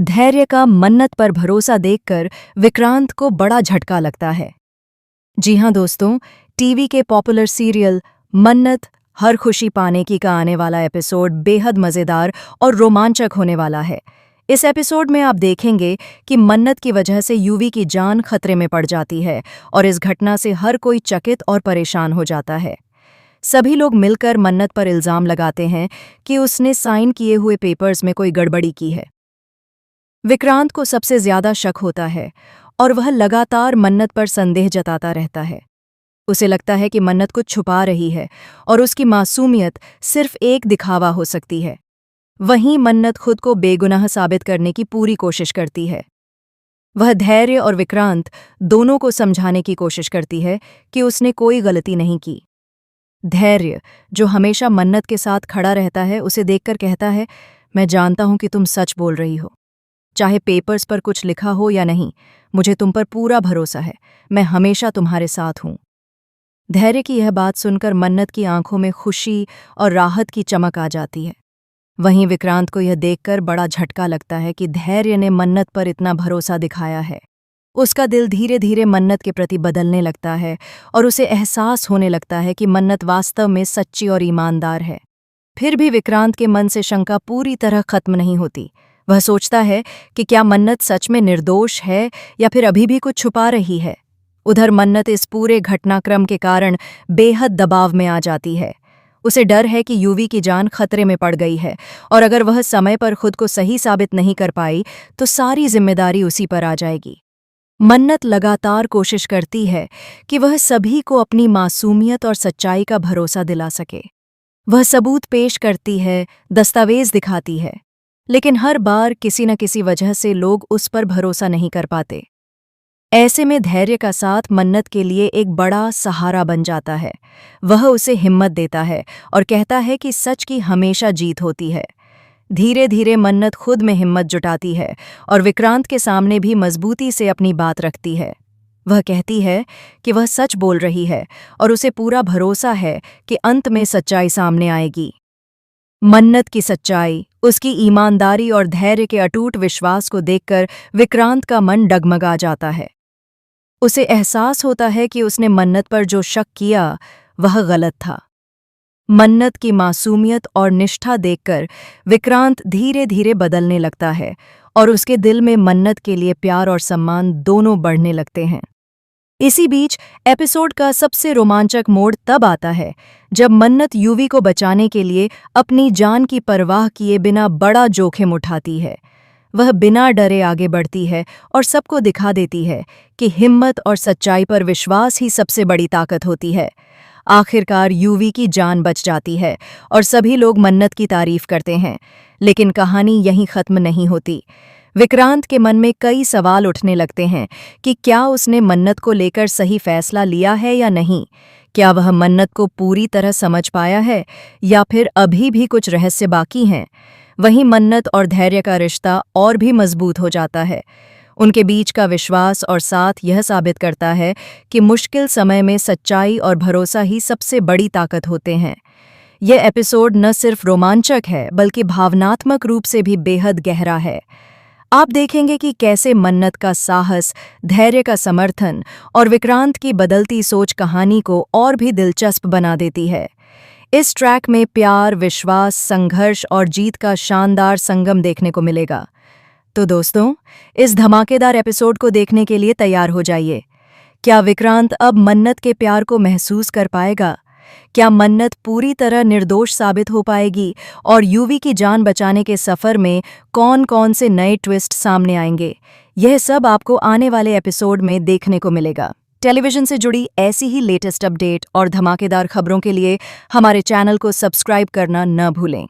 धैर्य का मन्नत पर भरोसा देखकर विक्रांत को बड़ा झटका लगता है। जी हाँ दोस्तों, टीवी के पॉपुलर सीरियल मन्नत हर खुशी पाने की का आने वाला एपिसोड बेहद मज़ेदार और रोमांचक होने वाला है। इस एपिसोड में आप देखेंगे कि मन्नत की वजह से यूवी की जान खतरे में पड़ जाती है और इस घटना से हर कोई चकित और परेशान हो जाता है। सभी लोग मिलकर मन्नत पर इल्ज़ाम लगाते हैं कि उसने साइन किए हुए पेपर्स में कोई गड़बड़ी की है। विक्रांत को सबसे ज्यादा शक होता है और वह लगातार मन्नत पर संदेह जताता रहता है। उसे लगता है कि मन्नत कुछ छुपा रही है और उसकी मासूमियत सिर्फ एक दिखावा हो सकती है। वहीं मन्नत खुद को बेगुनाह साबित करने की पूरी कोशिश करती है। वह धैर्य और विक्रांत दोनों को समझाने की कोशिश करती है कि उसने कोई गलती नहीं की। धैर्य, जो हमेशा मन्नत के साथ खड़ा रहता है, उसे देखकर कहता है, मैं जानता हूं कि तुम सच बोल रही हो। चाहे पेपर्स पर कुछ लिखा हो या नहीं, मुझे तुम पर पूरा भरोसा है। मैं हमेशा तुम्हारे साथ हूं। धैर्य की यह बात सुनकर मन्नत की आंखों में खुशी और राहत की चमक आ जाती है। वहीं विक्रांत को यह देखकर बड़ा झटका लगता है कि धैर्य ने मन्नत पर इतना भरोसा दिखाया है। उसका दिल धीरे धीरे मन्नत के प्रति बदलने लगता है और उसे एहसास होने लगता है कि मन्नत वास्तव में सच्ची और ईमानदार है। फिर भी विक्रांत के मन से शंका पूरी तरह खत्म नहीं होती। वह सोचता है कि क्या मन्नत सच में निर्दोष है या फिर अभी भी कुछ छुपा रही है। उधर मन्नत इस पूरे घटनाक्रम के कारण बेहद दबाव में आ जाती है। उसे डर है कि यूवी की जान खतरे में पड़ गई है और अगर वह समय पर खुद को सही साबित नहीं कर पाई तो सारी जिम्मेदारी उसी पर आ जाएगी। मन्नत लगातार कोशिश करती है कि वह सभी को अपनी मासूमियत और सच्चाई का भरोसा दिला सके। वह सबूत पेश करती है, दस्तावेज दिखाती है, लेकिन हर बार किसी न किसी वजह से लोग उस पर भरोसा नहीं कर पाते। ऐसे में धैर्य का साथ मन्नत के लिए एक बड़ा सहारा बन जाता है। वह उसे हिम्मत देता है और कहता है कि सच की हमेशा जीत होती है। धीरे धीरे मन्नत खुद में हिम्मत जुटाती है और विक्रांत के सामने भी मजबूती से अपनी बात रखती है। वह कहती है कि वह सच बोल रही है और उसे पूरा भरोसा है कि अंत में सच्चाई सामने आएगी। मन्नत की सच्चाई, उसकी ईमानदारी और धैर्य के अटूट विश्वास को देखकर विक्रांत का मन डगमगा जाता है। उसे एहसास होता है कि उसने मन्नत पर जो शक किया वह गलत था। मन्नत की मासूमियत और निष्ठा देखकर विक्रांत धीरे धीरे बदलने लगता है और उसके दिल में मन्नत के लिए प्यार और सम्मान दोनों बढ़ने लगते हैं। इसी बीच एपिसोड का सबसे रोमांचक मोड़ तब आता है जब मन्नत यूवी को बचाने के लिए अपनी जान की परवाह किए बिना बड़ा जोखिम उठाती है। वह बिना डरे आगे बढ़ती है और सबको दिखा देती है कि हिम्मत और सच्चाई पर विश्वास ही सबसे बड़ी ताकत होती है। आखिरकार यूवी की जान बच जाती है और सभी लोग मन्नत की तारीफ करते हैं, लेकिन कहानी यहीं खत्म नहीं होती। विक्रांत के मन में कई सवाल उठने लगते हैं कि क्या उसने मन्नत को लेकर सही फैसला लिया है या नहीं। क्या वह मन्नत को पूरी तरह समझ पाया है या फिर अभी भी कुछ रहस्य बाकी हैं। वहीं मन्नत और धैर्य का रिश्ता और भी मजबूत हो जाता है। उनके बीच का विश्वास और साथ यह साबित करता है कि मुश्किल समय में सच्चाई और भरोसा ही सबसे बड़ी ताकत होते हैं। यह एपिसोड न सिर्फ रोमांचक है बल्कि भावनात्मक रूप से भी बेहद गहरा है। आप देखेंगे कि कैसे मन्नत का साहस, धैर्य का समर्थन और विक्रांत की बदलती सोच कहानी को और भी दिलचस्प बना देती है। इस ट्रैक में प्यार, विश्वास, संघर्ष और जीत का शानदार संगम देखने को मिलेगा। तो दोस्तों, इस धमाकेदार एपिसोड को देखने के लिए तैयार हो जाइए। क्या विक्रांत अब मन्नत के प्यार को महसूस कर पाएगा? क्या मन्नत पूरी तरह निर्दोष साबित हो पाएगी और यूवी की जान बचाने के सफर में कौन-कौन से नए ट्विस्ट सामने आएंगे? यह सब आपको आने वाले एपिसोड में देखने को मिलेगा। टेलीविजन से जुड़ी ऐसी ही लेटेस्ट अपडेट और धमाकेदार खबरों के लिए हमारे चैनल को सब्सक्राइब करना न भूलें।